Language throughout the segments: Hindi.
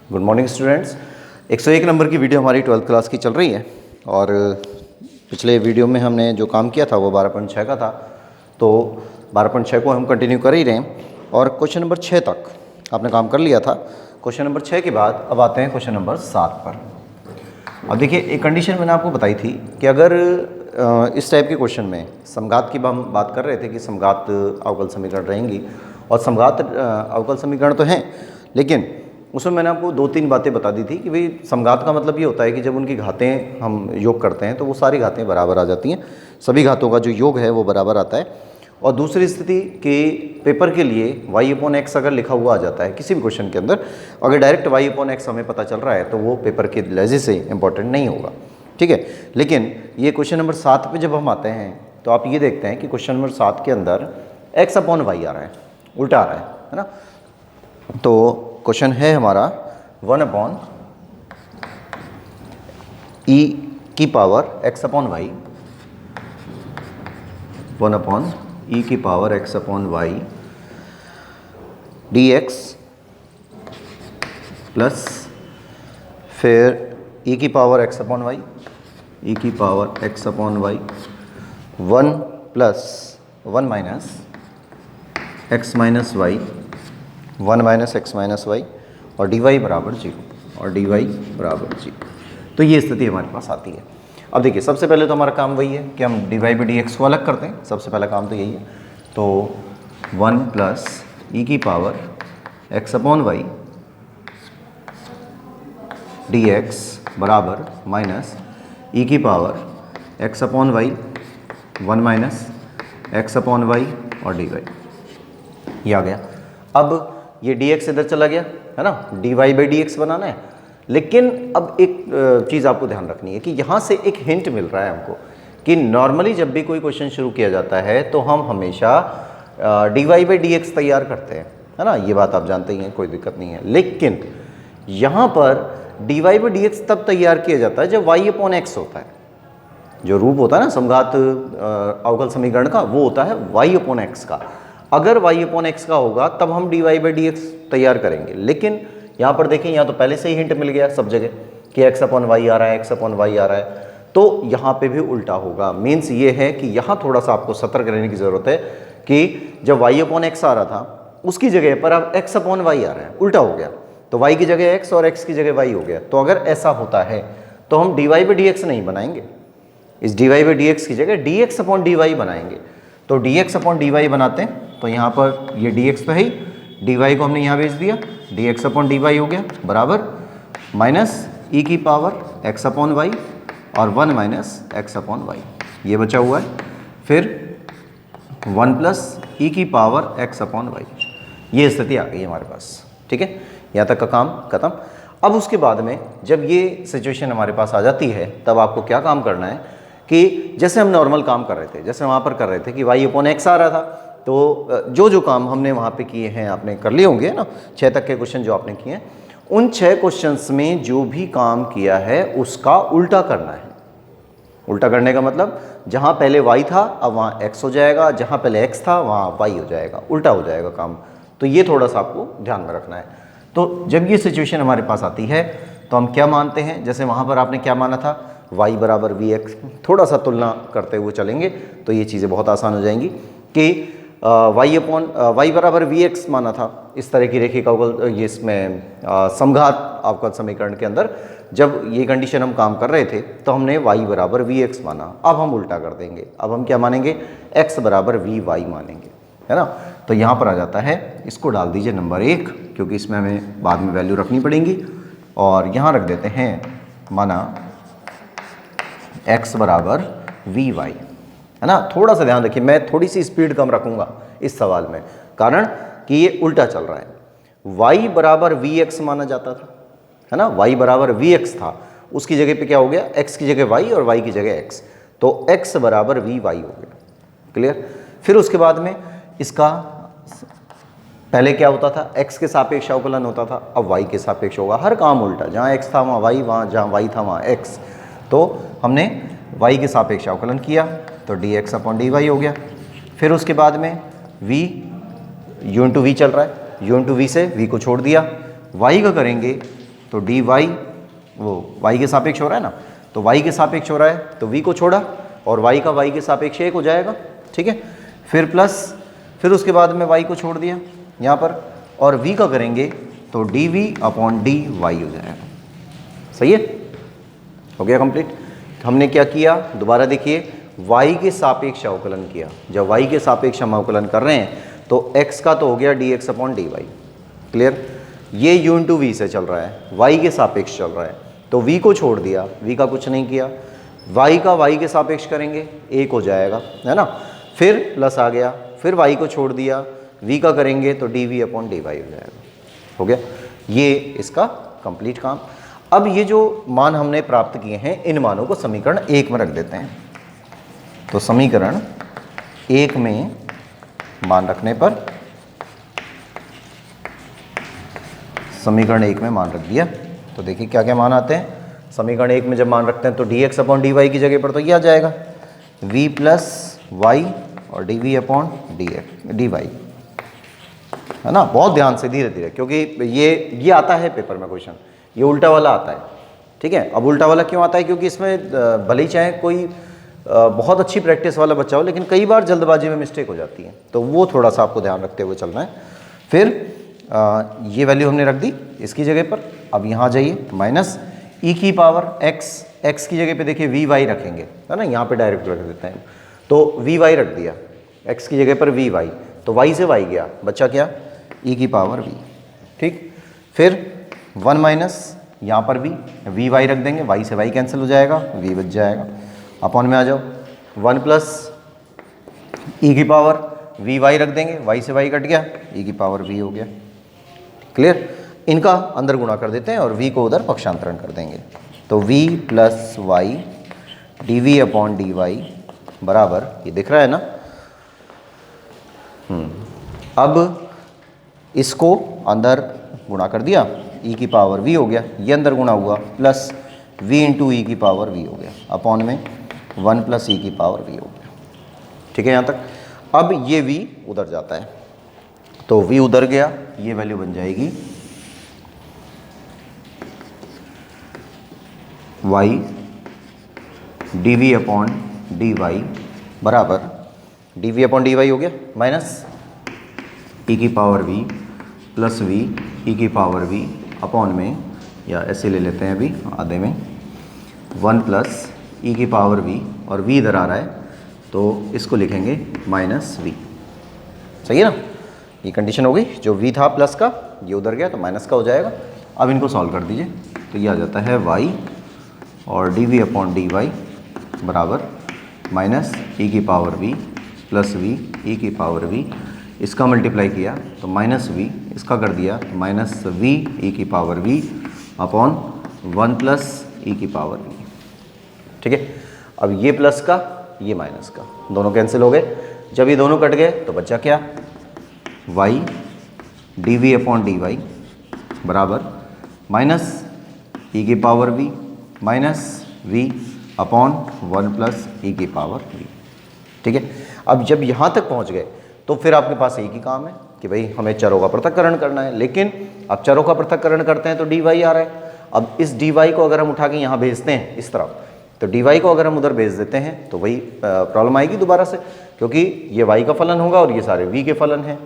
Good morning students. 101 नंबर की वीडियो हमारी 12th क्लास की चल रही है और पिछले वीडियो में हमने जो काम किया था वो 12.6 का था, तो 12.6 को हम कंटिन्यू कर ही रहे हैं और क्वेश्चन नंबर 6 तक आपने काम कर लिया था। क्वेश्चन नंबर 6 के बाद अब आते हैं क्वेश्चन नंबर 7 पर। अब देखिए, एक कंडीशन मैंने आपको बताई थी कि अगर इस टाइप के क्वेश्चन में समघात की हम बात कर रहे थे कि समघात अवकल समीकरण रहेंगी और समघात अवकल समीकरण तो हैं, लेकिन उसमें मैंने आपको 2-3 बातें बता दी थी कि भाई समघात का मतलब ये होता है कि जब उनकी घातें हम योग करते हैं तो वो सारी घातें बराबर आ जाती हैं, सभी घातों का जो योग है वो बराबर आता है। और दूसरी स्थिति के पेपर के लिए y/x अगर लिखा हुआ आ जाता है किसी भी क्वेश्चन के अंदर, अगर डायरेक्ट y/x हमें पता चल रहा है तो वो पेपर के लिहाजे से इंपॉर्टेंट नहीं होगा, ठीक है। लेकिन ये क्वेश्चन नंबर 7 पे जब हम आते हैं तो आप ये देखते हैं कि क्वेश्चन नंबर 7 के अंदर x/y आ रहा है, उल्टा आ रहा है ना। तो क्वेश्चन है हमारा 1/e की पावर x/y, 1/e की पावर x/y dx प्लस फिर e की पावर x/y, e की power x/y 1 plus 1 minus x minus y, 1 minus x minus y और dy बराबर 0 और dy बराबर 0। तो ये स्थिति हमारे पास आती है। अब देखिए, सबसे पहले तो हमारा काम वही है कि हम dy/dx को अलग करते हैं, सबसे पहला काम तो यही है। तो 1 प्लस e की पावर x/y dx बराबर माइनस e की पावर x/y 1 माइनस x/y और dy, ये आ गया। अब ये dx इधर चला गया है ना, dy/dx बनाना है। लेकिन अब एक चीज़ आपको ध्यान रखनी है कि यहाँ से एक हिंट मिल रहा है हमको कि नॉर्मली जब भी कोई क्वेश्चन शुरू किया जाता है तो हम हमेशा dy/dx तैयार करते हैं, है ना। ये बात आप जानते ही हैं, कोई दिक्कत नहीं है। लेकिन यहाँ पर dy/dx तब तैयार किया जाता है जब y/x होता है। जो रूप होता है ना समघात अवकल समीकरण का, वो होता है y/x का। अगर y/x का होगा तब हम dy/dx तैयार करेंगे। लेकिन यहाँ पर देखें, यहाँ तो पहले से ही हिंट मिल गया सब जगह कि x/y आ रहा है, x/y आ रहा है, तो यहाँ पे भी उल्टा होगा। मीन्स ये है कि यहाँ थोड़ा सा आपको सतर्क रहने की ज़रूरत है कि जब y/x आ रहा था उसकी जगह पर अब x/y आ रहा है, उल्टा हो गया। तो y की जगह x और x की जगह y हो गया। तो अगर ऐसा होता है तो हम dy/dx नहीं बनाएंगे, इस dy/dx की जगह dx/dy बनाएंगे। तो dx/dy बनाते हैं तो यहाँ पर ये dx तो है ही, dy को हमने यहाँ भेज दिया, dx/dy हो गया बराबर माइनस e की पावर x/y और 1 माइनस x/y, ये बचा हुआ है। फिर 1 प्लस e की पावर x/y, ये स्थिति आ गई हमारे पास, ठीक है। यहाँ तक का काम खत्म। अब उसके बाद में जब ये सिचुएशन हमारे पास आ जाती है तब आपको क्या काम करना है कि जैसे हम नॉर्मल काम कर रहे थे, जैसे वहाँ पर कर रहे थे कि y/x आ रहा था, तो जो काम हमने वहाँ पे किए हैं आपने कर लिए होंगे ना, 6 तक के क्वेश्चन जो आपने किए हैं, उन 6 क्वेश्चंस में जो भी काम किया है उसका उल्टा करना है। उल्टा करने का मतलब जहाँ पहले y था अब वहाँ x हो जाएगा, जहाँ पहले x था वहाँ y हो जाएगा, उल्टा हो जाएगा काम। तो ये थोड़ा सा आपको ध्यान में रखना है। तो जब ये सिचुएशन हमारे पास आती है तो हम क्या मानते हैं, जैसे वहाँ पर आपने क्या माना था y बराबर vx, थोड़ा सा तुलना करते हुए चलेंगे तो ये चीज़ें बहुत आसान हो जाएंगी कि y बराबर vx माना था इस तरह की रेखिका अवकल, ये इसमें समघात अवकल समीकरण के अंदर जब ये कंडीशन हम काम कर रहे थे तो हमने y बराबर vx माना। अब हम उल्टा कर देंगे, अब हम क्या मानेंगे, x बराबर vy मानेंगे, है ना। तो यहाँ पर आ जाता है, इसको डाल दीजिए नंबर 1 क्योंकि इसमें हमें बाद में वैल्यू रखनी पड़ेंगी, और यहाँ रख देते हैं माना x बराबर vy, है ना। थोड़ा सा ध्यान रखिए, मैं थोड़ी सी स्पीड कम रखूंगा इस सवाल में, कारण कि ये उल्टा चल रहा है। y बराबर vx माना जाता था, है ना, y बराबर vx था, उसकी जगह पे क्या हो गया, x की जगह y और y की जगह x, तो x बराबर vy हो गया। क्लियर। फिर उसके बाद में इसका पहले क्या होता था, x के सापेक्ष अवकलन होता था, अब y के सापेक्ष होगा। हर काम उल्टा, जहाँ x था वहाँ y, वहाँ जहाँ y था वहाँ x। तो हमने y के सापेक्ष अवकलन किया तो dx/dy हो गया। फिर उसके बाद में v u × v चल रहा है, u × v से v को छोड़ दिया, y का करेंगे तो डी वाई वो y के सापेक्ष हो रहा है ना, तो y के सापेक्ष हो रहा है तो v को छोड़ा और y का y के सापेक्ष 1 हो जाएगा, ठीक है। फिर प्लस, फिर उसके बाद में y को छोड़ दिया यहाँ पर और v का करेंगे तो dv अपॉन dy हो जाएगा। सही है, हो गया कंप्लीट। हमने क्या किया, दोबारा देखिए, y के सापेक्ष अवकलन किया। जब y के सापेक्ष हम अवकलन कर रहे हैं तो x का तो हो गया dx अपॉन dy। क्लियर, ये u इंटू वी से चल रहा है, y के सापेक्ष चल रहा है, तो v को छोड़ दिया, v का कुछ नहीं किया, y का y के सापेक्ष करेंगे 1 हो जाएगा, है ना। फिर प्लस आ गया, फिर y को छोड़ दिया, v का करेंगे तो dv अपॉन dy हो जाएगा। हो गया, ये इसका कंप्लीट काम। अब ये जो मान हमने प्राप्त किए हैं इन मानों को समीकरण 1 में रख देते हैं। तो समीकरण 1 में मान रखने पर, समीकरण 1 में मान रख दिया तो देखिए क्या क्या मान आते हैं। समीकरण 1 में जब मान रखते हैं तो dx अपॉन dy की जगह पर तो ये आ जाएगा v प्लस वाई और dv अपॉन dy, है ना। बहुत ध्यान से, धीरे धीरे, क्योंकि ये आता है पेपर में क्वेश्चन, ये उल्टा वाला आता है, ठीक है। अब उल्टा वाला क्यों आता है, क्योंकि इसमें भले ही चाहे कोई बहुत अच्छी प्रैक्टिस वाला बच्चा हो, लेकिन कई बार जल्दबाजी में मिस्टेक हो जाती है, तो वो थोड़ा सा आपको ध्यान रखते हुए चलना है। फिर ये वैल्यू हमने रख दी इसकी जगह पर। अब यहाँ जाइए, माइनस ई की पावर x की जगह पे देखिए वी वाई रखेंगे, है ना, यहाँ पे डायरेक्ट रख देते हैं। तो वी वाई रख दिया, x की जगह पर वी वाई, तो y से y गया, बच्चा क्या, e की पावर v, ठीक। फिर 1 माइनस यहाँ पर भी वी वाई रख देंगे, y से y कैंसिल हो जाएगा, v बच जाएगा। अपॉन में आ जाओ 1 प्लस ई की पावर वी वाई रख देंगे, y से y कट गया, e की पावर v हो गया। क्लियर, इनका अंदर गुणा कर देते हैं और v को उधर पक्षांतरण कर देंगे, तो v plus y dv upon dy बराबर, ये दिख रहा है ना। अब इसको अंदर गुणा कर दिया, e की पावर v हो गया, ये अंदर गुणा हुआ, प्लस v इंटू ई की पावर v हो गया, अपॉन में 1 प्लस e की पावर v हो गया, ठीक है यहाँ तक। अब ये v उधर जाता है, तो v उधर गया, ये वैल्यू बन जाएगी y dv अपॉन dy बराबर, dv अपॉन dy हो गया, माइनस e की power v plus v e की पावर v अपॉन में, या ऐसे ले लेते हैं अभी आधे में, 1 प्लस e की पावर v, और v इधर आ रहा है तो इसको लिखेंगे माइनस v। सही है ना, ये कंडीशन हो गई। जो v था प्लस का, ये उधर गया तो माइनस का हो जाएगा। अब इनको सॉल्व कर दीजिए, तो ये आ जाता है y और dv अपॉन dy बराबर माइनस e की power v plus v e की पावर v, इसका मल्टीप्लाई किया तो माइनस v, इसका कर दिया तो माइनस v e की power v upon 1 plus e की पावर v, ठीक है। अब ये प्लस का, ये माइनस का, दोनों कैंसिल हो गए। जब ये दोनों कट गए तो बचा क्या, y dv अपॉन dy बराबर माइनस e की power v minus v upon 1 plus e की पावर v, ठीक है। अब जब यहाँ तक पहुँच गए तो फिर आपके पास एक ही काम है कि भाई हमें चरों का पृथक्करण करना है, लेकिन अब चरों का पृथक्करण करते हैं तो dy आ रहा है। अब इस dy को अगर हम उठा के यहाँ भेजते हैं इस तरफ, तो dy को अगर हम उधर भेज देते हैं तो वही प्रॉब्लम आएगी दोबारा से, क्योंकि ये y का फलन होगा और ये सारे v के फलन हैं।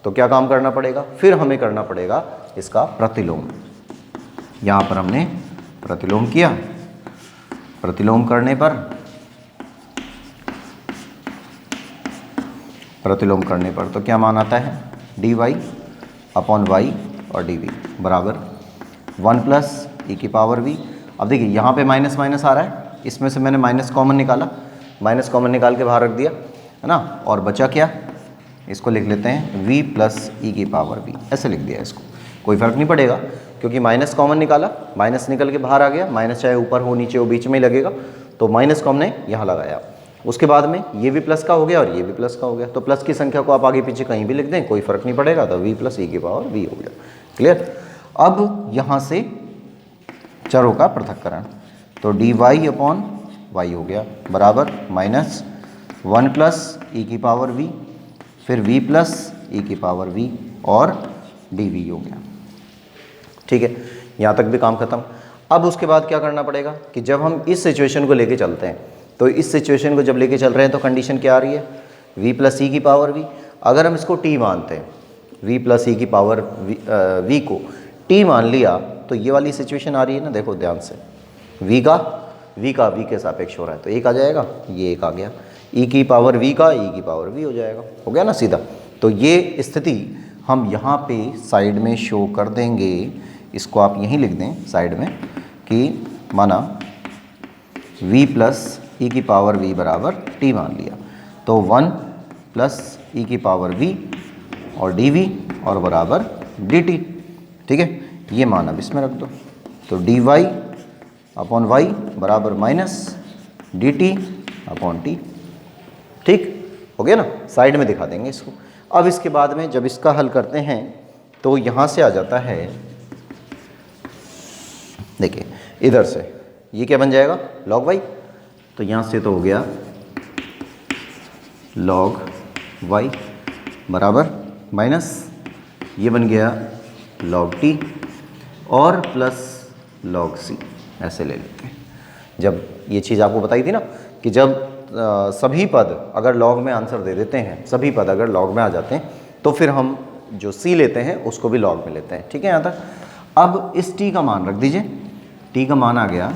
तो क्या काम करना पड़ेगा, फिर हमें करना पड़ेगा इसका प्रतिलोम। यहाँ पर हमने प्रतिलोम किया, प्रतिलोम करने पर, प्रतिलोम करने पर तो क्या मान आता है, dy अपॉन y और dv बराबर 1 प्लस e की पावर v। अब देखिए यहाँ पे माइनस माइनस आ रहा है, इसमें से मैंने माइनस कॉमन निकाला, माइनस कॉमन निकाल के बाहर रख दिया, है ना। और बचा क्या, इसको लिख लेते हैं v प्लस e की पावर v, ऐसे लिख दिया इसको, कोई फ़र्क नहीं पड़ेगा क्योंकि माइनस कॉमन निकाला, माइनस निकल के बाहर आ गया, माइनस चाहे ऊपर हो नीचे हो बीच में ही लगेगा, तो माइनस को हमने यहाँ लगाया। उसके बाद में ये भी प्लस का हो गया और ये भी प्लस का हो गया, तो प्लस की संख्या को आप आगे पीछे कहीं भी लिख दें, कोई फ़र्क नहीं पड़ेगा, तो v प्लस e की पावर v हो गया। क्लियर। अब यहाँ से चरों का पृथक्करण, तो dy अपॉन y हो गया बराबर माइनस 1 प्लस e की पावर v, फिर v प्लस e की पावर v और dv हो गया, ठीक है। यहाँ तक भी काम खत्म। अब उसके बाद क्या करना पड़ेगा कि जब हम इस सिचुएशन को लेके चलते हैं, तो इस सिचुएशन को जब लेके चल रहे हैं तो कंडीशन क्या आ रही है, v प्लस ई की पावर v। अगर हम इसको t मानते हैं, v प्लस ई की पावर v को t मान लिया, तो ये वाली सिचुएशन आ रही है ना, देखो ध्यान से, v का के सापेक्ष हो रहा है तो एक आ जाएगा, ये एक आ गया, e की पावर v का e की पावर v हो जाएगा, हो गया ना सीधा। तो ये स्थिति हम यहाँ पे साइड में शो कर देंगे, इसको आप यहीं लिख दें साइड में कि माना v प्लस ई की पावर v बराबर t मान लिया, तो 1 प्लस ई की पावर v और dv और बराबर dt, ठीक है। ये मान अब इसमें रख दो, तो dy अपॉन y बराबर माइनस dt अपॉन t, ठीक हो गया ना, साइड में दिखा देंगे इसको। अब इसके बाद में जब इसका हल करते हैं तो यहाँ से आ जाता है, देखिए इधर से ये क्या बन जाएगा, log y, तो यहाँ से तो हो गया log y बराबर माइनस ये बन गया log t और प्लस log c, ऐसे ले लेते हैं। जब ये चीज़ आपको बताई थी ना कि जब सभी पद अगर लॉग में आंसर दे देते हैं, सभी पद अगर लॉग में आ जाते हैं तो फिर हम जो c लेते हैं उसको भी लॉग में लेते हैं, ठीक है यहाँ तक। अब इस t का मान रख दीजिए, t का मान आ गया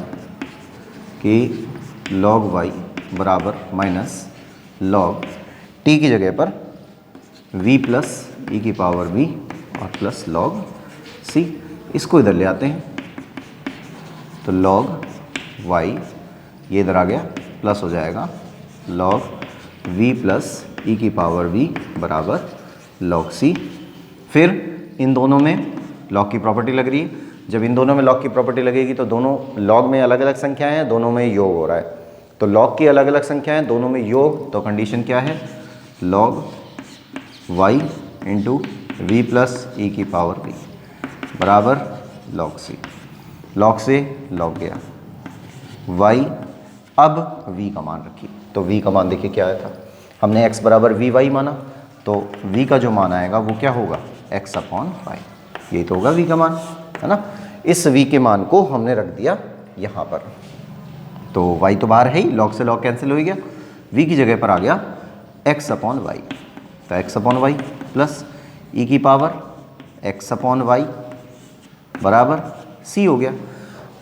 कि log y बराबर माइनस log t की जगह पर v प्लस ई की पावर v और प्लस log c, इसको इधर ले आते हैं तो log y ये इधर आ गया, प्लस हो जाएगा log v प्लस ई की पावर v बराबर log c। फिर इन दोनों में log की प्रॉपर्टी लग रही है, जब इन दोनों में log की प्रॉपर्टी लगेगी तो दोनों log में अलग अलग संख्याएं हैं, दोनों में योग हो रहा है, तो log की अलग अलग संख्याएं दोनों में योग, तो कंडीशन क्या है, log y into v plus e की पावर v बराबर log c। log से log गया y, अब v का मान रखिए, तो v का मान देखिए क्या आया था, हमने x बराबर वी वाई माना, तो v का जो मान आएगा वो क्या होगा, x अपॉन वाई, यही तो होगा v का मान, है ना। इस v के मान को हमने रख दिया यहाँ पर, तो y तो बाहर है ही, log से log कैंसिल हो गया, v की जगह पर आ गया x अपॉन वाई, तो x upon y plus e की पावर x अपॉन वाई बराबर c हो गया।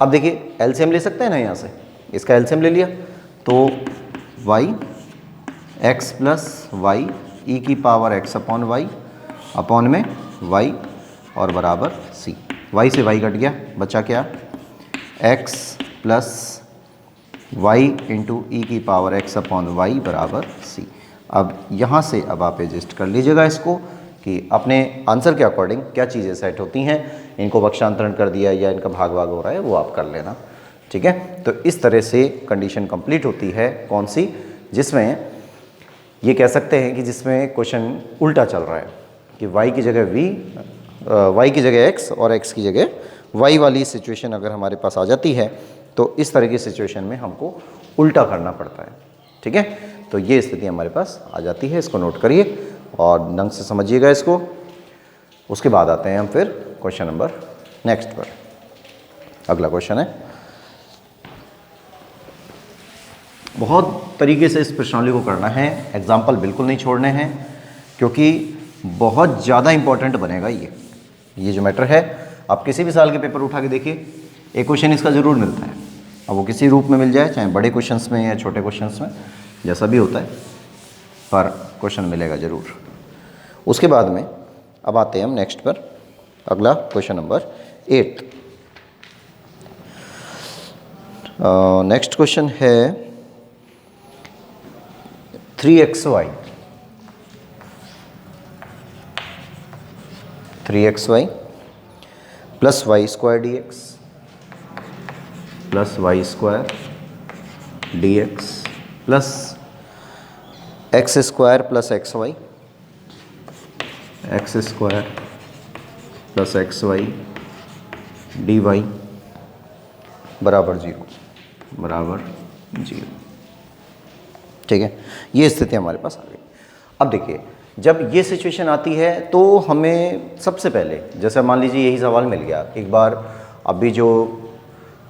अब देखिए एलसीएम ले सकते हैं ना, यहाँ से इसका एलसीएम ले लिया तो y x plus y e की power x upon y upon में y और बराबर c, y से y कट गया, बचा क्या, x plus y into e की पावर x अपॉन वाई बराबर c। अब यहाँ से अब आप एडजस्ट कर लीजिएगा इसको कि अपने आंसर के अकॉर्डिंग क्या चीज़ें सेट होती हैं, इनको बख्शांतरण कर दिया या इनका भाग भाग हो रहा है वो आप कर लेना, ठीक है। तो इस तरह से कंडीशन कंप्लीट होती है, कौन सी, जिसमें ये कह सकते हैं कि जिसमें क्वेश्चन उल्टा चल रहा है कि y की जगह v, y की जगह x और x की जगह y वाली सिचुएशन अगर हमारे पास आ जाती है तो इस तरह की सिचुएशन में हमको उल्टा करना पड़ता है, ठीक है। तो ये स्थिति हमारे पास आ जाती है, इसको नोट करिए और ढंग से समझिएगा इसको। उसके बाद आते हैं हम फिर क्वेश्चन नंबर नेक्स्ट पर। अगला क्वेश्चन है, बहुत तरीके से इस प्रश्नावली को करना है, एग्जाम्पल बिल्कुल नहीं छोड़ने हैं क्योंकि बहुत ज़्यादा इंपॉर्टेंट बनेगा ये जो मैटर है। आप किसी भी साल के पेपर उठा के देखिए, एक क्वेश्चन इसका ज़रूर मिलता है, अब वो किसी रूप में मिल जाए, चाहे बड़े क्वेश्चंस में या छोटे क्वेश्चंस में, जैसा भी होता है, पर क्वेश्चन मिलेगा ज़रूर। उसके बाद में अब आते हैं हम नेक्स्ट पर, अगला क्वेश्चन नंबर 8। नेक्स्ट क्वेश्चन है 3xy plus y square d x plus y square d x plus x square plus x y plus x y d y बराबर 0, ठीक है। ये स्थिति हमारे पास आ गई। अब देखिए जब ये सिचुएशन आती है तो हमें सबसे पहले, जैसे मान लीजिए यही सवाल मिल गया, एक बार अभी जो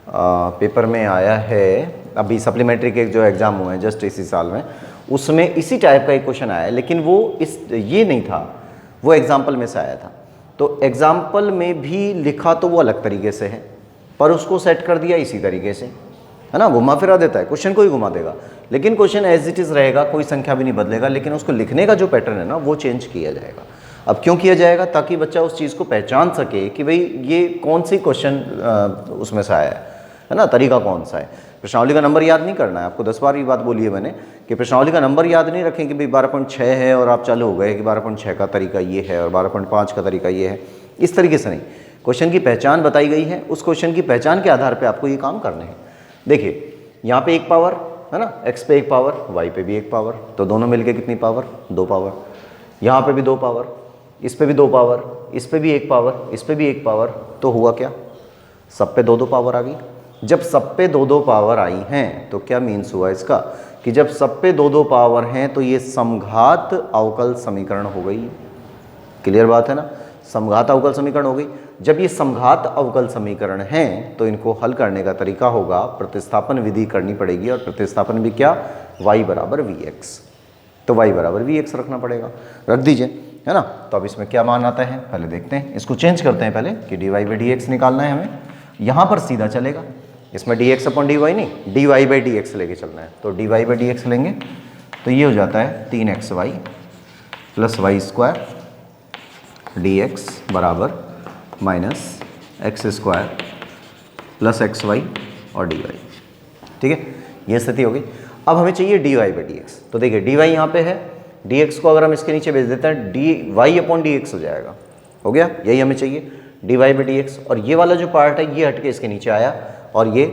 पेपर में आया है, अभी सप्लीमेंट्री के जो एग्ज़ाम हुए हैं जस्ट इसी साल में, उसमें इसी टाइप का एक क्वेश्चन आया है, लेकिन वो ये नहीं था, वो एग्जाम्पल में से आया था। तो एग्जाम्पल में भी लिखा तो वो अलग तरीके से है, पर उसको सेट कर दिया इसी तरीके से, है ना, घुमा फिरा देता है, क्वेश्चन को ही घुमा देगा, लेकिन क्वेश्चन एज इट इज़ रहेगा, कोई संख्या भी नहीं बदलेगा, लेकिन उसको लिखने का जो पैटर्न है ना वो चेंज किया जाएगा। अब क्यों किया जाएगा? ताकि बच्चा उस चीज़ को पहचान सके कि भाई ये कौन सी क्वेश्चन उसमें से आया है ना, तरीका कौन सा है। प्रश्नावली का नंबर याद नहीं करना है आपको, 10 बार ये बात बोली है मैंने कि प्रश्नावली का नंबर याद नहीं रखें कि भाई 12.6 है और आप चालू हो गए कि 12.6 का तरीका ये है और 12.5 का तरीका ये है, इस तरीके से नहीं। क्वेश्चन की पहचान बताई गई है, उस क्वेश्चन की पहचान के आधार पर आपको ये काम करने हैं। देखिए यहाँ पे एक पावर है ना, x पे एक पावर, y पे भी एक पावर, तो दोनों मिलके कितनी पावर? 2 पावर। यहाँ पे भी 2 पावर, इस पे भी 2 पावर, इस पे भी 1 पावर, इस पे भी 1 पावर, तो हुआ क्या? सब पे 2-2 पावर आ गई। जब सब पे 2-2 पावर आई हैं तो क्या मीन्स हुआ इसका कि जब सब पे 2-2 पावर हैं तो ये समघात अवकल समीकरण हो गई। क्लियर बात है ना, समघात अवकल समीकरण हो गई। जब ये समघात अवकल समीकरण हैं तो इनको हल करने का तरीका होगा, प्रतिस्थापन विधि करनी पड़ेगी, और प्रतिस्थापन भी क्या? y बराबर vx, तो y बराबर vx रखना पड़ेगा, रख दीजिए, है ना। तो अब इसमें क्या मान आता है पहले देखते हैं, इसको चेंज करते हैं पहले कि dy बाई dx निकालना है हमें, यहाँ पर सीधा चलेगा, इसमें dx अपॉन dy नहीं, dy बाई dx लेके चलना है, तो dy बाई dx लेंगे तो ये हो जाता है 3xy plus y square dx बराबर minus x square plus x y और dy। ठीक है, ये स्थिति होगी। अब हमें चाहिए dy बाई dx, तो देखिए dy यहाँ पे है, dx को अगर हम इसके नीचे भेज देते हैं dy अपॉन dx हो जाएगा, हो गया, यही हमें चाहिए dy बाई dx, और ये वाला जो पार्ट है ये हट के इसके नीचे आया और ये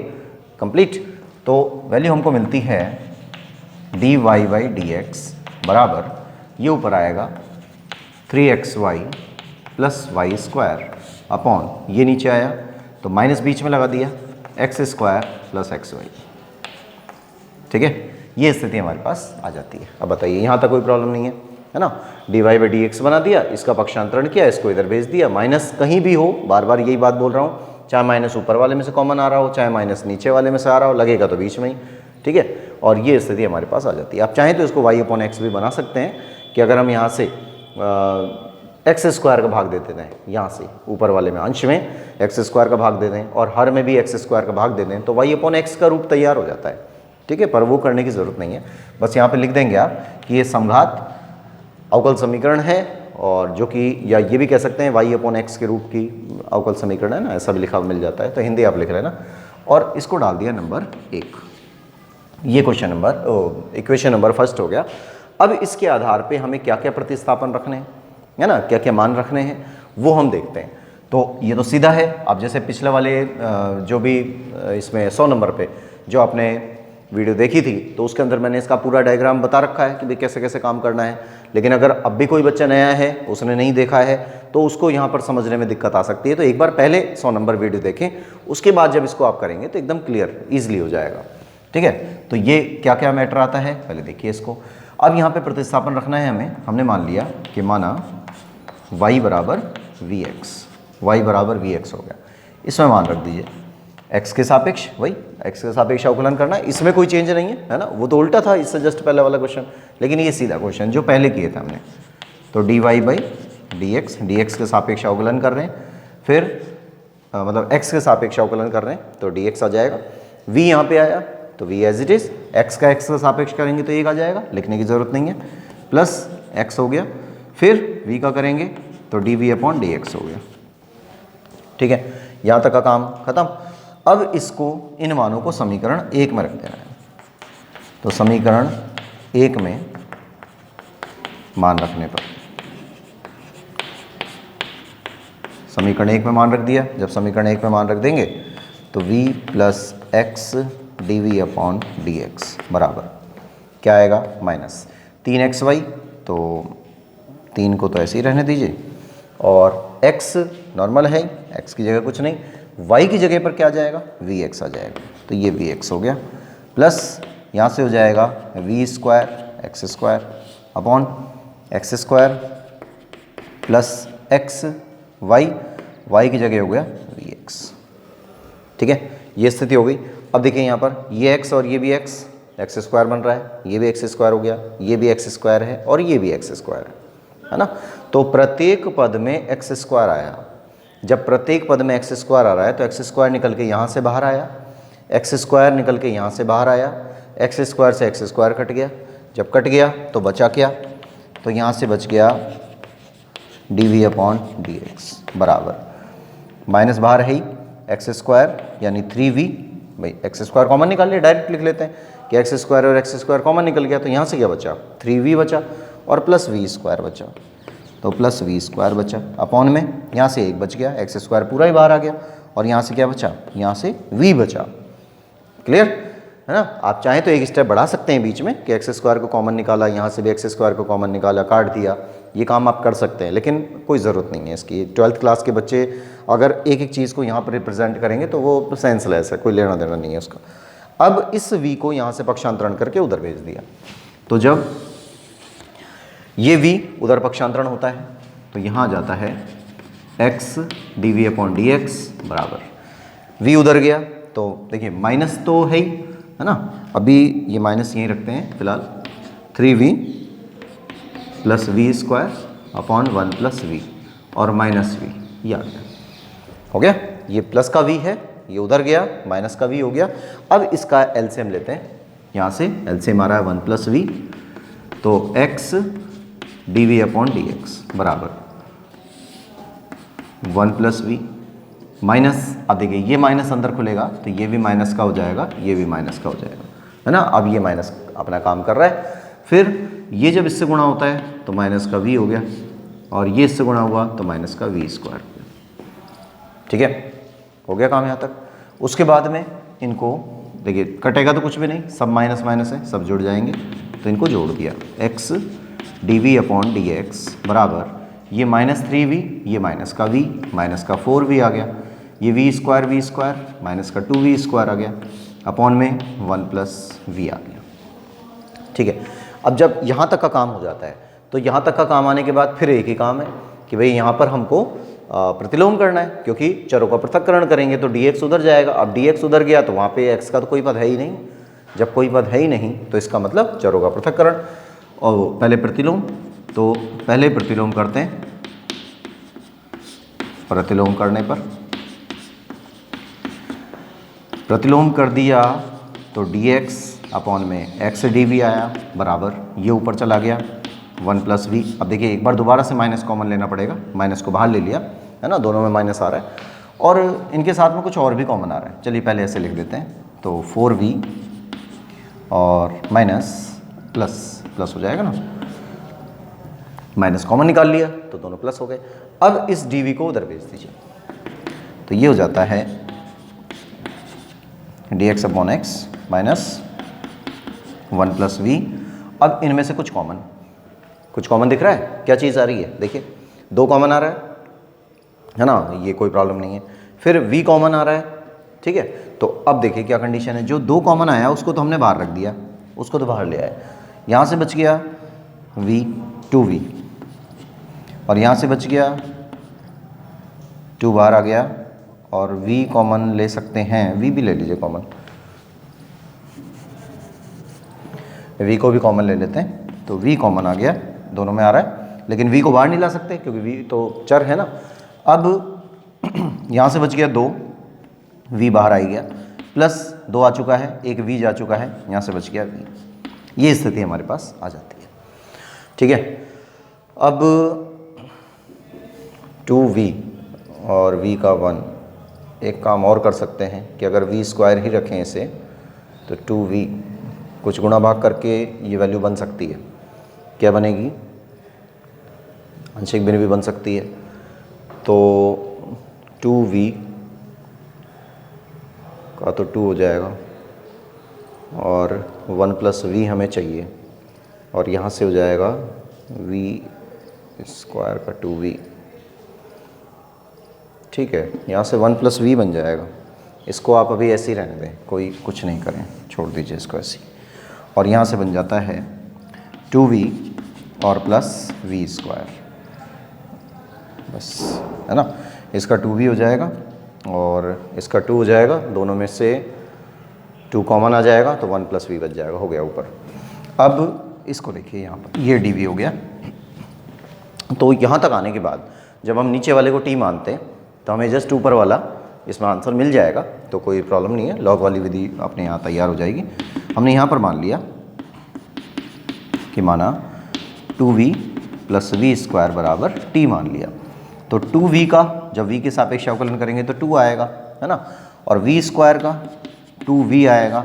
कंप्लीट, तो वैल्यू हमको मिलती है dy बाई dx बराबर, ये ऊपर आएगा 3xy plus y square upon, ये नीचे आया तो माइनस बीच में लगा दिया, x square plus x y. ठीक है, ये स्थिति हमारे पास आ जाती है। अब बताइए, यहाँ तक कोई प्रॉब्लम नहीं है ना। D y by d x बना दिया, इसका पक्षांतरण किया, इसको इधर भेज दिया, माइनस कहीं भी हो, बार बार यही बात बोल रहा हूँ, चाहे माइनस ऊपर वाले में से कॉमन आ रहा हो, चाहे माइनस नीचे वाले में से आ रहा हो, लगेगा तो बीच में ही। ठीक है, और ये स्थिति हमारे पास आ जाती है। आप चाहें तो इसको वाई अपॉन एक्स भी बना सकते हैं कि अगर हम यहाँ से एक्स स्क्वायर का भाग दे देते हैं, यहाँ से ऊपर वाले में अंश में एक्स स्क्वायर का भाग दे दें और हर में भी एक्स स्क्वायर का भाग दे दें, तो वाई अपॉन एक्स का रूप तैयार हो जाता है। ठीक है, पर वो करने की ज़रूरत नहीं है, बस यहाँ पे लिख देंगे आप कि ये समघात अवकल समीकरण है, और जो कि या ये भी कह सकते हैं वाई अपॉन एक्स के रूप की अवकल समीकरण है ना, ऐसा भी लिखा मिल जाता है, तो हिंदी आप लिख रहे हैं ना। और इसको डाल दिया नंबर 1, ये question number equation number first हो गया। अब इसके आधार पे हमें क्या क्या प्रतिस्थापन रखने हैं, है ना, क्या क्या मान रखने हैं वो हम देखते हैं। तो ये तो सीधा है, अब जैसे पिछले वाले जो भी इसमें 100 नंबर पे जो आपने वीडियो देखी थी, तो उसके अंदर मैंने इसका पूरा डायग्राम बता रखा है कि भाई कैसे कैसे काम करना है। लेकिन अगर अब भी कोई बच्चा नया है, उसने नहीं देखा है, तो उसको यहाँ पर समझने में दिक्कत आ सकती है। तो एक बार पहले 100 नंबर वीडियो देखें, उसके बाद जब इसको आप करेंगे तो एकदम क्लियर ईजिली हो जाएगा। ठीक है, तो ये क्या क्या मैटर आता है पहले देखिए इसको। अब यहाँ पे प्रतिस्थापन रखना है हमें, हमने मान लिया कि माना y बराबर vx, y बराबर vx हो गया, इसमें मान रख दीजिए x के सापेक्ष, वही x के सापेक्ष अवकलन करना है, इसमें कोई चेंज नहीं है ना, वो तो उल्टा था इससे जस्ट पहले वाला क्वेश्चन, लेकिन ये सीधा क्वेश्चन जो पहले किए थे हमने। तो dy बाई dx के सापेक्ष अवकलन कर रहे हैं, फिर मतलब x के सापेक्ष अवकलन कर रहे हैं तो dx आ जाएगा, v यहाँ पे आया तो v as it is, x का x का सापेक्ष करेंगे तो 1 आ जाएगा, लिखने की जरूरत नहीं है, प्लस x हो गया, फिर v का करेंगे तो dv अपॉन dx हो गया। ठीक है, यहाँ तक का काम खत्म। अब इसको इन मानों को समीकरण 1 में रख देना है, तो समीकरण 1 में मान रखने पर, समीकरण 1 में मान रख दिया, जब समीकरण 1 में मान रख देंगे तो v plus x dv upon dx बराबर क्या आएगा, माइनस 3xy, तो 3 को तो ऐसे ही रहने दीजिए, और x नॉर्मल है, x की जगह कुछ नहीं, y की जगह पर क्या आ जाएगा, vx आ जाएगा, तो ये vx हो गया, प्लस यहाँ से हो जाएगा v square x square upon x square plus x y, y की जगह हो गया vx। ठीक है, ये स्थिति हो गई। अब देखिए यहाँ पर ये x और ये भी x स्क्वायर बन रहा है, ये भी एक्स स्क्वायर हो गया, ये भी एक्स स्क्वायर है और ये भी एक्स स्क्वायर है ना। तो प्रत्येक पद में एक्स स्क्वायर आया। जब प्रत्येक पद में एक्स स्क्वायर आ रहा है तो एक्स स्क्वायर निकल के यहाँ से बाहर आया, एक्स स्क्वायर निकल के यहाँ से बाहर आया, एक्स स्क्वायर से एक्स स्क्वायर कट गया। जब कट गया तो बचा क्या, तो यहाँ से बच गया dv अपॉन dx बराबर माइनस बाहर है ही एक्स स्क्वायर यानी 3v, भाई एक्स स्क्वायर कॉमन निकाल लिया, डायरेक्ट लिख लेते हैं कि एक्स स्क्वायर और एक्स स्क्वायर कॉमन निकल गया, तो यहाँ से क्या बचा 3v बचा और प्लस v स्क्वायर बचा, तो प्लस v स्क्वायर बचा अपॉन में यहाँ से एक बच गया, एक्स स्क्वायर पूरा ही बाहर आ गया और यहाँ से क्या बचा, यहाँ से v बचा। क्लियर है ना। आप चाहें तो एक स्टेप बढ़ा सकते हैं बीच में कि एक्स स्क्वायर को कॉमन निकाला, यहाँ से भी एक्स स्क्वायर को कॉमन निकाला, काट दिया, ये काम आप कर सकते हैं, लेकिन कोई ज़रूरत नहीं है इसकी। 12th क्लास के बच्चे अगर एक एक चीज़ को यहाँ पर रिप्रेजेंट करेंगे तो वो सेंसलेस है, कोई लेना देना नहीं है उसका। अब इस v को यहाँ से पक्षांतरण करके उधर भेज दिया, तो जब ये v उधर पक्षांतरण होता है तो यहाँ जाता है x dv अपॉन dx बराबर v उधर गया तो देखिए माइनस तो है ही है ना, अभी ये माइनस यहीं रखते हैं फिलहाल, 3v plus v square upon 1 plus v और माइनस v, ये आ गया, हो गया। ये प्लस का v है, ये उधर गया, माइनस का v हो गया। अब इसका एलसीएम लेते हैं, यहाँ से एलसीएम आ रहा है 1 प्लस वी, तो x dv अपॉन dx बराबर 1 प्लस वी माइनस, अब देखिए ये माइनस अंदर खुलेगा तो ये भी माइनस का हो जाएगा, ये भी माइनस का हो जाएगा, है ना। अब ये माइनस अपना काम कर रहा है, फिर ये जब इससे गुणा होता है तो माइनस का v हो गया और ये इससे गुणा हुआ तो माइनस का v स्क्वायर हो गया। ठीक है, हो गया काम यहाँ तक। उसके बाद में इनको देखिए कटेगा तो कुछ भी नहीं, सब माइनस माइनस है, सब जुड़ जाएंगे, तो इनको जोड़ दिया, x dv अपॉन dx बराबर ये माइनस 3v, ये माइनस का v, माइनस का 4v आ गया, ये v स्क्वायर माइनस का 2v स्क्वायर आ गया अपॉन में 1 प्लस v आ गया। ठीक है, अब जब यहाँ तक का काम हो जाता है तो यहाँ तक का काम आने के बाद फिर एक ही काम है कि भाई यहाँ पर हमको प्रतिलोम करना है, क्योंकि चरों का पृथक्करण करेंगे तो dx उधर जाएगा। अब dx उधर गया तो वहाँ पे x का तो कोई पद है ही नहीं, जब कोई पद है ही नहीं तो इसका मतलब चरों का पृथक्करण। और पहले प्रतिलोम, तो पहले प्रतिलोम करते हैं, प्रतिलोम करने पर प्रतिलोम कर दिया तो dx अपॉन में x dv आया बराबर ये ऊपर चला गया 1 प्लस वी। अब देखिए एक बार दोबारा से माइनस कॉमन लेना पड़ेगा, माइनस को बाहर ले लिया है ना, दोनों में माइनस आ रहा है और इनके साथ में कुछ और भी कॉमन आ रहा है। चलिए पहले ऐसे लिख देते हैं, तो 4v और माइनस प्लस हो जाएगा ना, माइनस कॉमन निकाल लिया तो दोनों प्लस हो गए। अब इस dv को उधर भेज दीजिए, तो ये हो जाता है dx upon x minus 1 plus v. अब इनमें से कुछ कॉमन दिख रहा है, क्या चीज़ आ रही है, देखिए 2 कॉमन आ रहा है ना, ये कोई प्रॉब्लम नहीं है। फिर v कॉमन आ रहा है, ठीक है। तो अब देखिए क्या कंडीशन है, जो 2 कॉमन आया उसको तो हमने बाहर रख दिया, उसको तो बाहर ले आए, यहाँ से बच गया v 2v और यहाँ से बच गया 2 बाहर आ गया और v कॉमन ले सकते हैं, v भी ले लीजिए कॉमन, v को भी कॉमन ले लेते हैं, तो v कॉमन आ गया, दोनों में आ रहा है, लेकिन v को बाहर नहीं ला सकते क्योंकि v तो चर है ना। अब यहाँ से बच गया 2, v बाहर आ गया, प्लस 2 आ चुका है, एक v जा चुका है, यहाँ से बच गया v, ये स्थिति हमारे पास आ जाती है। ठीक है, अब 2v और v का 1, एक काम और कर सकते हैं कि अगर v स्क्वायर ही रखें इसे तो 2v कुछ गुणा भाग करके ये वैल्यू बन सकती है, क्या बनेगी, आंशिक भिन्न भी बन सकती है। तो 2v का तो 2 हो जाएगा और 1 प्लस v हमें चाहिए और यहाँ से हो जाएगा v स्क्वायर का 2v। ठीक है, यहाँ से 1 प्लस v बन जाएगा, इसको आप अभी ऐसे ही रहने दें, कोई कुछ नहीं करें, छोड़ दीजिए इसको ऐसे ही, और यहाँ से बन जाता है 2v और प्लस v स्क्वायर, बस है ना। इसका 2v हो जाएगा और इसका 2 हो जाएगा, दोनों में से 2 कॉमन आ जाएगा तो 1 + v बच जाएगा, हो गया ऊपर। अब इसको देखिए यहाँ पर ये dv हो गया। तो यहाँ तक आने के बाद जब हम नीचे वाले को t मानते हैं तो हमें जस्ट ऊपर वाला इसमें आंसर मिल जाएगा, तो कोई प्रॉब्लम नहीं है, लॉग वाली विधि अपने यहाँ तैयार हो जाएगी। हमने यहाँ पर मान लिया कि माना 2v + v² बराबर t मान लिया, तो 2v का जब v के सापेक्ष अवकलन करेंगे तो 2 आएगा, है ना, और v² का 2v आएगा,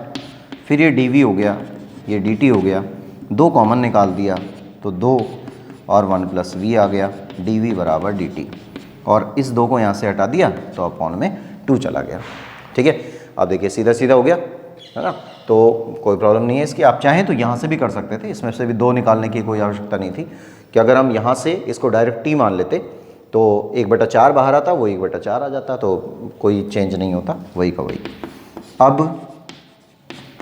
फिर ये dv हो गया, ये dt हो गया, 2 कॉमन निकाल दिया तो 2 और 1 + v आ गया, dv बराबर dt, और इस 2 को यहाँ से हटा दिया तो अपॉन में 2 चला गया। ठीक है, अब देखिए सीधा सीधा हो गया, है ना, तो कोई प्रॉब्लम नहीं है इसकी। आप चाहें तो यहाँ से भी कर सकते थे, इसमें से भी 2 निकालने की कोई आवश्यकता नहीं थी कि अगर हम यहाँ से इसको डायरेक्ट t मान लेते तो 1/4 बाहर आता, वो 1/4 आ जाता, तो कोई चेंज नहीं होता, वही का वही। अब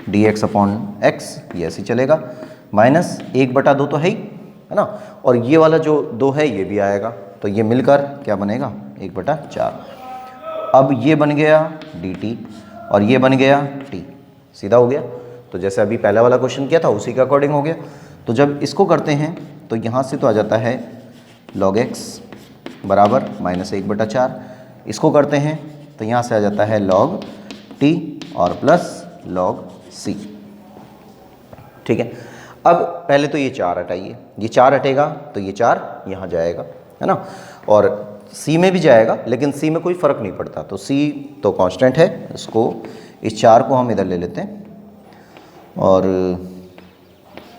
dx/x ये ऐसे चलेगा, माइनस 1/2 तो है ही, है ना, और ये वाला जो 2 है ये भी आएगा, तो ये मिलकर क्या बनेगा 1/4। अब ये बन गया dt और ये बन गया t, सीधा हो गया। तो जैसे अभी पहला वाला क्वेश्चन किया था उसी के अकॉर्डिंग हो गया। तो जब इसको करते हैं तो यहाँ से तो आ जाता है log x बराबर -1/4, इसको करते हैं तो यहाँ से आ जाता है log t और प्लस log c। ठीक है, अब पहले तो ये 4 हटाइए, ये 4 हटेगा तो ये 4 यहाँ जाएगा, है ना, और c में भी जाएगा, लेकिन c में कोई फ़र्क नहीं पड़ता, तो c तो कांस्टेंट है, इसको इस 4 को हम इधर ले लेते हैं, और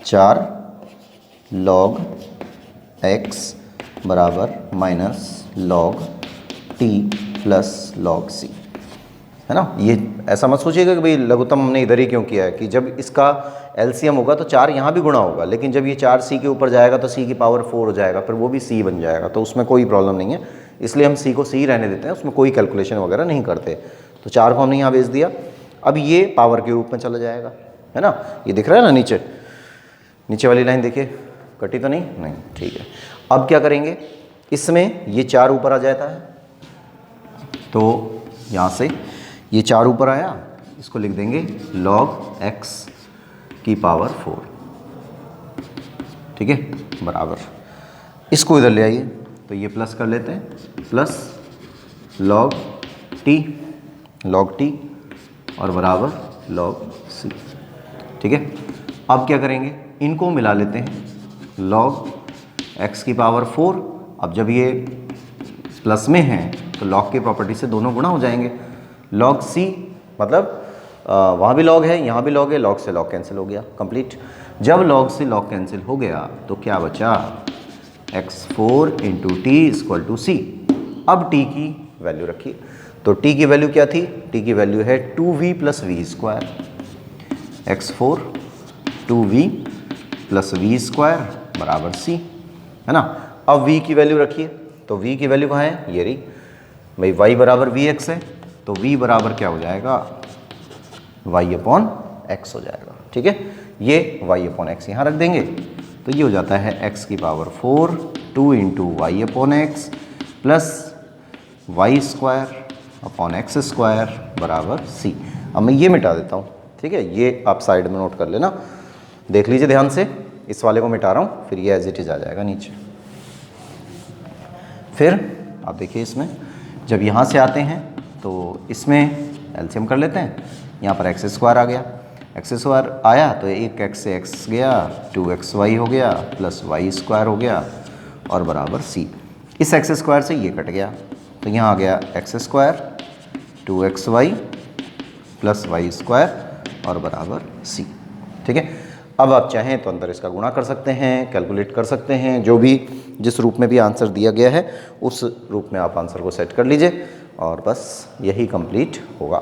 4 log x बराबर -log t plus log c, है ना। ये ऐसा मत सोचिएगा कि भाई लघुत्तम हमने इधर ही क्यों किया है, कि जब इसका एलसीएम होगा तो 4 यहाँ भी गुणा होगा, लेकिन जब ये 4 c के ऊपर जाएगा तो c की पावर 4 हो जाएगा, फिर वो भी c बन जाएगा, तो उसमें कोई प्रॉब्लम नहीं है, इसलिए हम c को c रहने देते हैं, उसमें कोई कैलकुलेशन वगैरह नहीं करते। तो 4 को हमने यहाँ भेज दिया, अब ये पावर के रूप में चला जाएगा, है ना, ये दिख रहा है ना, नीचे वाली लाइन देखिए, कटी तो नहीं, ठीक है। अब क्या करेंगे, इसमें ये 4 ऊपर आ जाता है, तो यहाँ से ये 4 ऊपर आया, इसको लिख देंगे log x की पावर 4, ठीक है, बराबर, इसको इधर ले आइए तो ये प्लस कर लेते हैं, प्लस log t और बराबर log c। ठीक है, अब क्या करेंगे, इनको मिला लेते हैं, log x की पावर 4, अब जब ये प्लस में है तो log की प्रॉपर्टी से दोनों गुणा हो जाएंगे, log c मतलब वहाँ भी log है, यहाँ भी log है, log से log कैंसिल हो गया, कंप्लीट। जब log से log कैंसिल हो गया तो क्या बचा, x4 × t = c। अब t की वैल्यू रखिए, तो t की वैल्यू क्या थी, t की वैल्यू है 2v + v², x4 2v + v² बराबर c, है ना। अब v की वैल्यू रखिए, तो v की वैल्यू कहाँ है, ये रही भाई, y बराबर vx है, तो v बराबर क्या हो जाएगा, y/x हो जाएगा। ठीक है, ये y/x यहाँ रख देंगे, तो ये हो जाता है x की पावर 4 2 × y/x प्लस y² बराबर c। अब मैं ये मिटा देता हूँ, ठीक है, ये आप साइड में नोट कर लेना, देख लीजिए ध्यान से, इस वाले को मिटा रहा हूँ, फिर ये एज इट इज आ जाएगा नीचे। फिर आप देखिए इसमें जब यहाँ से आते हैं तो इसमें एलसीएम कर लेते हैं, यहाँ पर x² आ गया, x² आया तो 1x से x गया, 2xy हो गया, प्लस y² हो गया और बराबर c। इस x² से ये कट गया, तो यहाँ आ गया x² 2xy प्लस y² और बराबर c। ठीक है, अब आप चाहें तो अंदर इसका गुणा कर सकते हैं, कैलकुलेट कर सकते हैं, जो भी जिस रूप में भी आंसर दिया गया है उस रूप में आप आंसर को सेट कर लीजिए और बस यही कंप्लीट होगा।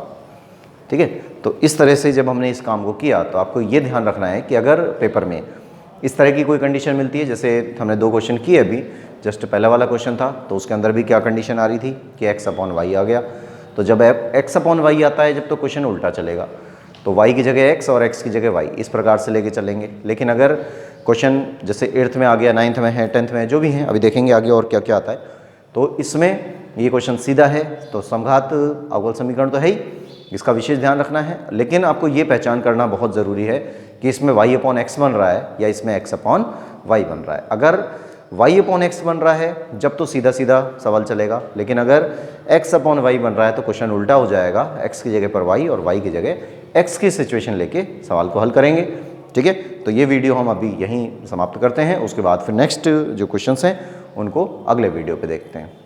ठीक है, तो इस तरह से जब हमने इस काम को किया तो आपको ये ध्यान रखना है कि अगर पेपर में इस तरह की कोई कंडीशन मिलती है, जैसे हमने 2 क्वेश्चन किए अभी, जस्ट पहला वाला क्वेश्चन था तो उसके अंदर भी क्या कंडीशन आ रही थी कि x/y आ गया, तो जब x/y आता है जब तो क्वेश्चन उल्टा चलेगा, तो y की जगह x और x की जगह y, इस प्रकार से लेके चलेंगे। लेकिन अगर क्वेश्चन जैसे 8th में आ गया, 9th में है, 10th में है, जो भी हैं, अभी देखेंगे आगे और क्या क्या आता है, तो इसमें ये क्वेश्चन सीधा है, तो समघात अवकल समीकरण तो है ही, इसका विशेष ध्यान रखना है। लेकिन आपको ये पहचान करना बहुत ज़रूरी है कि इसमें y अपॉन x बन रहा है या इसमें x अपॉन y बन रहा है। अगर y अपॉन x बन रहा है जब तो सीधा सीधा सवाल चलेगा, लेकिन अगर x अपॉन y बन रहा है तो क्वेश्चन उल्टा हो जाएगा, x की जगह पर y और y की जगह x की सिचुएशन लेके सवाल को हल करेंगे। ठीक है, तो ये वीडियो हम अभी यहीं समाप्त करते हैं, उसके बाद फिर नेक्स्ट जो क्वेश्चंस हैं उनको अगले वीडियो पे देखते हैं।